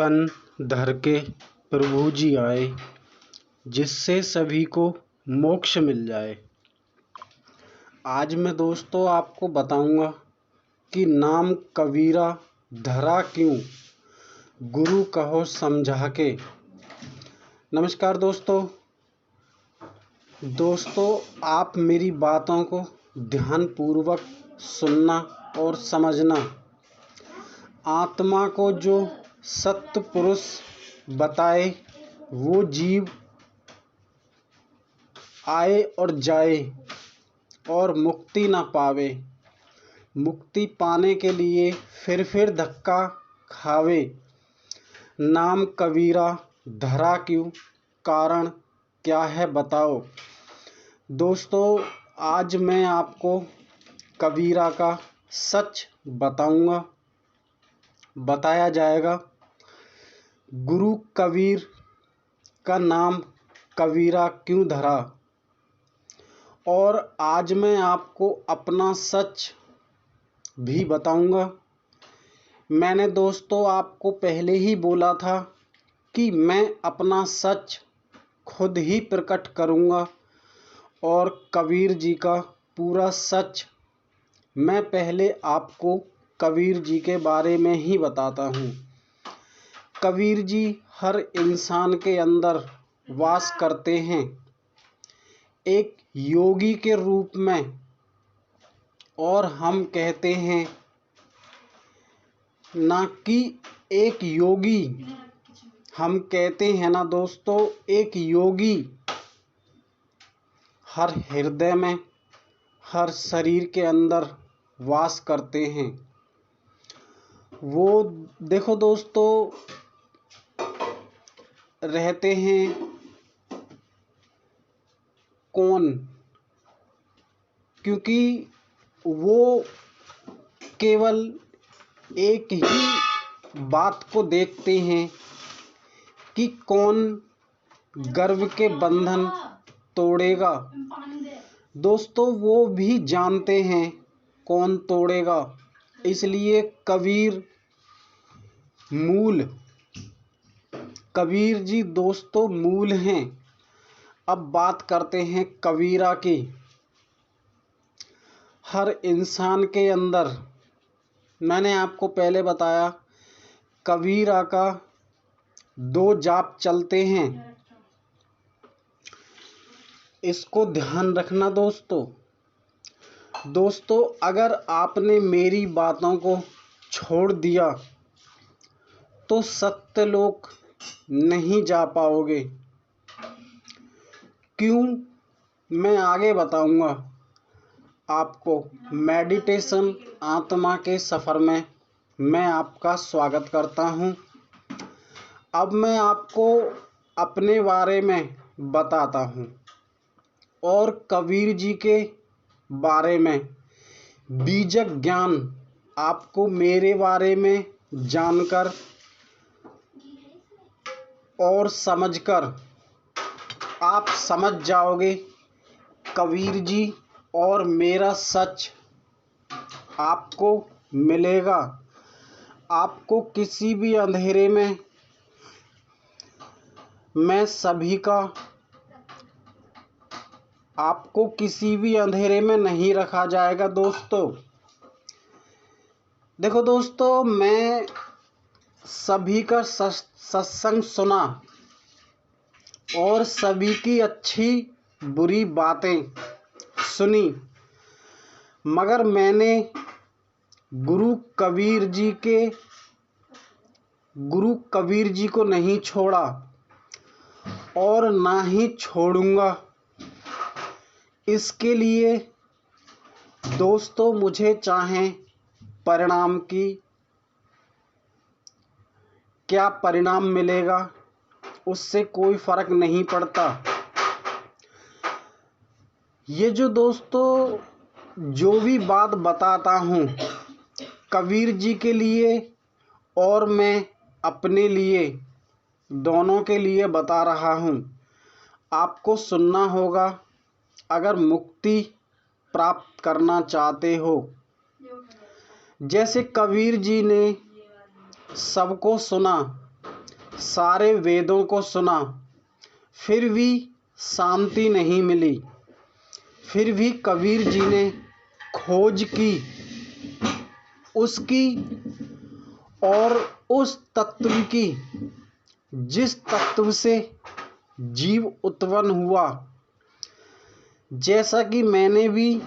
तन धर के प्रभु जी आए, जिससे सभी को मोक्ष मिल जाए। आज मैं दोस्तों आपको बताऊंगा कि नाम कबीरा धरा क्यों, गुरु कहो समझा के। नमस्कार दोस्तों, आप मेरी बातों को ध्यानपूर्वक सुनना और समझना। आत्मा को जो सत्य पुरुष बताए, वो जीव आए और जाए और मुक्ति न पावे। मुक्ति पाने के लिए फिर धक्का खावे। नाम कबीरा धरा क्यों, कारण क्या है बताओ। दोस्तों, आज मैं आपको कबीरा का सच बताया जाएगा। गुरु कबीर का नाम कबीरा क्यों धरा, और आज मैं आपको अपना सच भी बताऊंगा। मैंने दोस्तों आपको पहले ही बोला था कि मैं अपना सच खुद ही प्रकट करूंगा, और कबीर जी का पूरा सच मैं पहले आपको कबीर जी के बारे में ही बताता हूँ। कबीर जी हर इंसान के अंदर वास करते हैं, एक योगी के रूप में। और हम कहते हैं ना कि एक योगी, हम कहते हैं ना दोस्तों, एक योगी हर हृदय में, हर शरीर के अंदर वास करते हैं। वो देखो दोस्तों, रहते हैं कौन, क्योंकि वो केवल एक ही बात को देखते हैं कि कौन गर्व के बंधन तोड़ेगा। दोस्तों, वो भी जानते हैं कौन तोड़ेगा। इसलिए कबीर जी दोस्तों मूल हैं। अब बात करते हैं कबीरा की। हर इंसान के अंदर, मैंने आपको पहले बताया, कबीरा का 2 जाप चलते हैं। इसको ध्यान रखना दोस्तों। अगर आपने मेरी बातों को छोड़ दिया तो सत्यलोक नहीं जा पाओगे। क्यों, मैं आगे बताऊंगा आपको। मेडिटेशन आत्मा के सफ़र में मैं आपका स्वागत करता हूं। अब मैं आपको अपने बारे में बताता हूं और कबीर जी के बारे में बीजक ज्ञान आपको मेरे बारे में जानकर और समझकर आप समझ जाओगे। कबीर जी और मेरा सच आपको मिलेगा। आपको किसी भी अंधेरे में, आपको किसी भी अंधेरे में नहीं रखा जाएगा दोस्तों। देखो दोस्तों, मैं सभी का सत्संग सुना और सभी की अच्छी बुरी बातें सुनी, मगर मैंने गुरु कबीर जी को नहीं छोड़ा और ना ही छोड़ूंगा। इसके लिए दोस्तों मुझे चाहे परिणाम की क्या परिणाम मिलेगा, उससे कोई फर्क नहीं पड़ता। ये जो दोस्तों जो भी बात बताता हूँ कबीर जी के लिए और मैं अपने लिए, दोनों के लिए बता रहा हूँ। आपको सुनना होगा अगर मुक्ति प्राप्त करना चाहते हो। जैसे कबीर जी ने सबको सुना, सारे वेदों को सुना, फिर भी शांति नहीं मिली। फिर भी कबीर जी ने खोज की उसकी और उस तत्व की जिस तत्व से जीव उत्पन्न हुआ। जैसा कि मैंने भी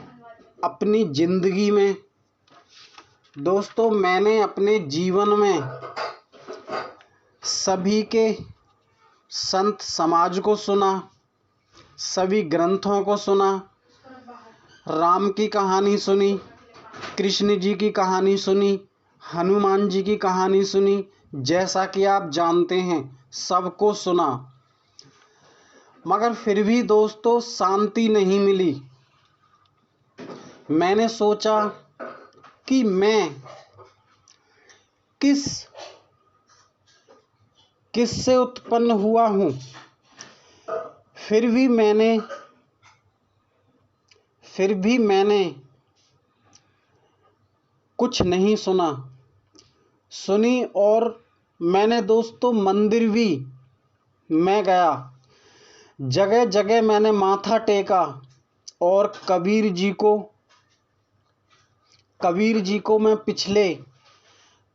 अपनी जिंदगी में दोस्तों, मैंने अपने जीवन में सभी के संत समाज को सुना, सभी ग्रंथों को सुना, राम की कहानी सुनी, कृष्ण जी की कहानी सुनी, हनुमान जी की कहानी सुनी, जैसा कि आप जानते हैं सबको सुना, मगर फिर भी दोस्तों शांति नहीं मिली। मैंने सोचा कि मैं किससे उत्पन्न हुआ हूँ। फिर भी मैंने कुछ नहीं सुनी और मैंने दोस्तों मंदिर भी मैं गया, जगह जगह मैंने माथा टेका और कबीर जी को मैं पिछले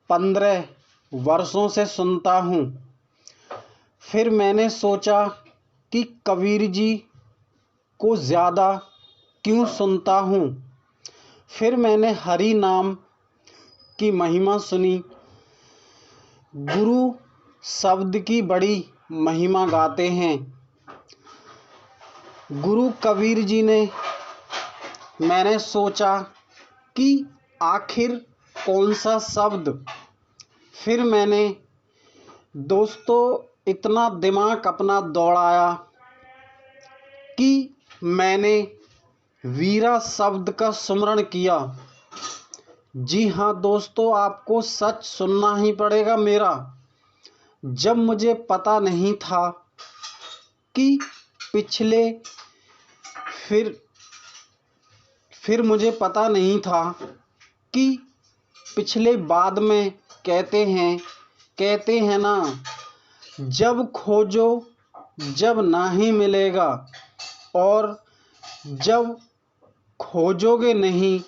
15 वर्षों से सुनता हूँ। फिर मैंने सोचा कि कबीर जी को ज़्यादा क्यों सुनता हूँ। फिर मैंने हरि नाम की महिमा सुनी। गुरु शब्द की बड़ी महिमा गाते हैं। गुरु कबीर जी ने, मैंने सोचा कि आखिर कौन सा शब्द। फिर मैंने दोस्तों इतना दिमाग अपना दौड़ाया कि मैंने वीरा शब्द का सुमरण किया। जी हाँ दोस्तों, आपको सच सुनना ही पड़ेगा मेरा। जब मुझे पता नहीं था कि फिर मुझे पता नहीं था कि पिछले बाद में कहते हैं ना, जब खोजो जब नहीं मिलेगा, और जब खोजोगे नहीं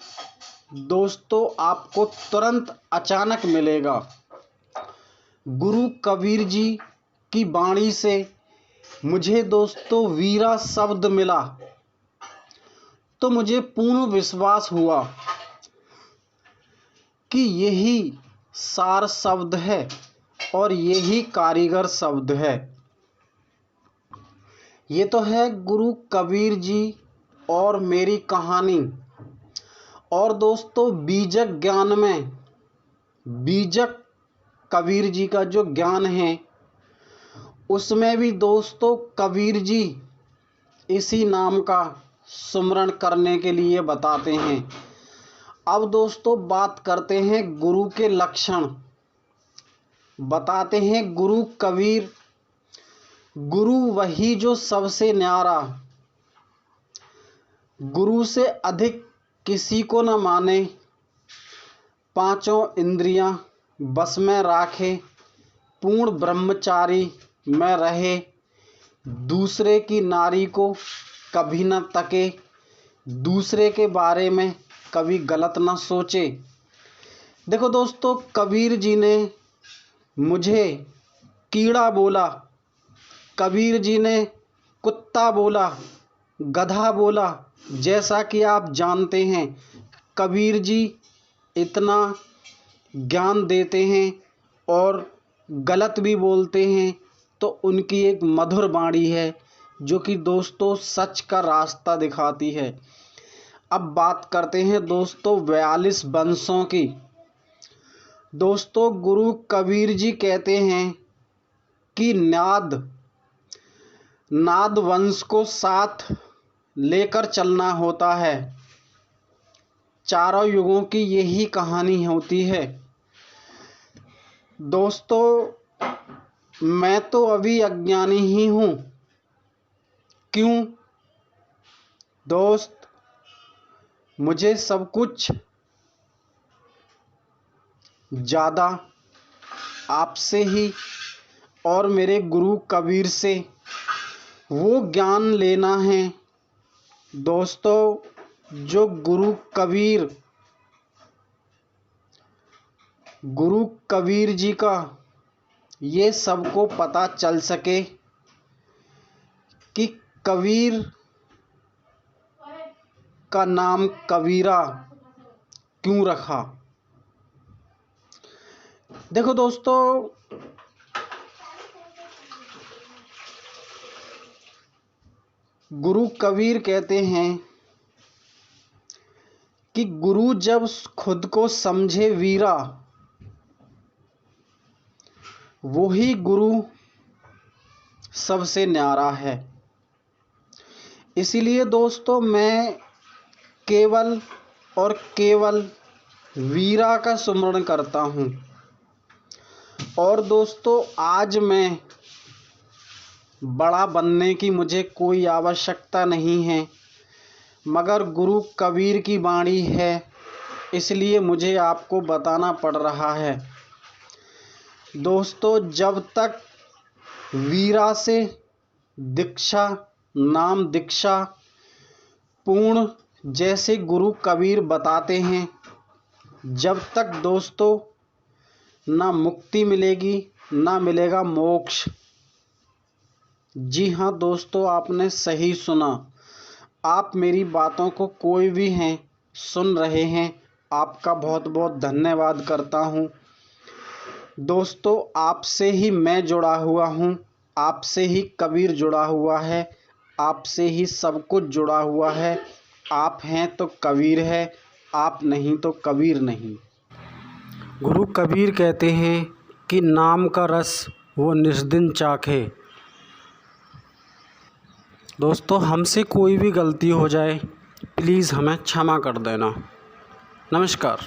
दोस्तों आपको तुरंत अचानक मिलेगा। गुरु कबीर जी की वाणी से मुझे दोस्तों वीरा शब्द मिला, तो मुझे पूर्ण विश्वास हुआ कि यही सार शब्द है और यही कारीगर शब्द है। ये तो है गुरु कबीर जी और मेरी कहानी। और दोस्तों बीजक ज्ञान में, बीजक कबीर जी का जो ज्ञान है उसमें भी दोस्तों कबीर जी इसी नाम का सुमरण करने के लिए बताते हैं। अब दोस्तों बात करते हैं गुरु के लक्षण। बताते हैं गुरु कबीर, गुरु वही जो सबसे न्यारा, गुरु से अधिक किसी को न माने, पांचों इंद्रियां बस में राखे, पूर्ण ब्रह्मचारी में रहे, दूसरे की नारी को कभी न तके, दूसरे के बारे में कभी गलत न सोचे। देखो दोस्तों, कबीर जी ने मुझे कीड़ा बोला, कबीर जी ने कुत्ता बोला, गधा बोला। जैसा कि आप जानते हैं कबीर जी इतना ज्ञान देते हैं और गलत भी बोलते हैं, तो उनकी एक मधुर वाणी है जो कि दोस्तों सच का रास्ता दिखाती है। अब बात करते हैं दोस्तों 42 वंशों की। दोस्तों गुरु कबीर जी कहते हैं कि नाद वंश को साथ लेकर चलना होता है। चारों युगों की यही कहानी होती है। दोस्तों मैं तो अभी अज्ञानी ही हूँ। क्यों दोस्त, मुझे सब कुछ ज़्यादा आपसे ही और मेरे गुरु कबीर से वो ज्ञान लेना है। दोस्तों, जो गुरु कबीर जी का ये सबको पता चल सके कि कबीर का नाम कबीरा क्यों रखा। देखो दोस्तों, गुरु कबीर कहते हैं कि गुरु जब खुद को समझे वीरा, वही गुरु सबसे न्यारा है। इसीलिए दोस्तों, मैं केवल और केवल वीरा का सुमरण करता हूँ। और दोस्तों, आज मैं बड़ा बनने की मुझे कोई आवश्यकता नहीं है, मगर गुरु कबीर की वाणी है, इसलिए मुझे आपको बताना पड़ रहा है। दोस्तों, जब तक वीरा से नाम दीक्षा पूर्ण जैसे गुरु कबीर बताते हैं, जब तक दोस्तों ना मुक्ति मिलेगी, ना मिलेगा मोक्ष। जी हाँ दोस्तों, आपने सही सुना। आप मेरी बातों को कोई भी हैं सुन रहे हैं, आपका बहुत बहुत धन्यवाद करता हूँ। दोस्तों, आपसे ही मैं जुड़ा हुआ हूँ, आपसे ही कबीर जुड़ा हुआ है, आपसे ही सब कुछ जुड़ा हुआ है। आप हैं तो कबीर है, आप नहीं तो कबीर नहीं। गुरु कबीर कहते हैं कि नाम का रस वो निस्दिन चाखे। दोस्तों, हमसे कोई भी गलती हो जाए, प्लीज़ हमें क्षमा कर देना। नमस्कार।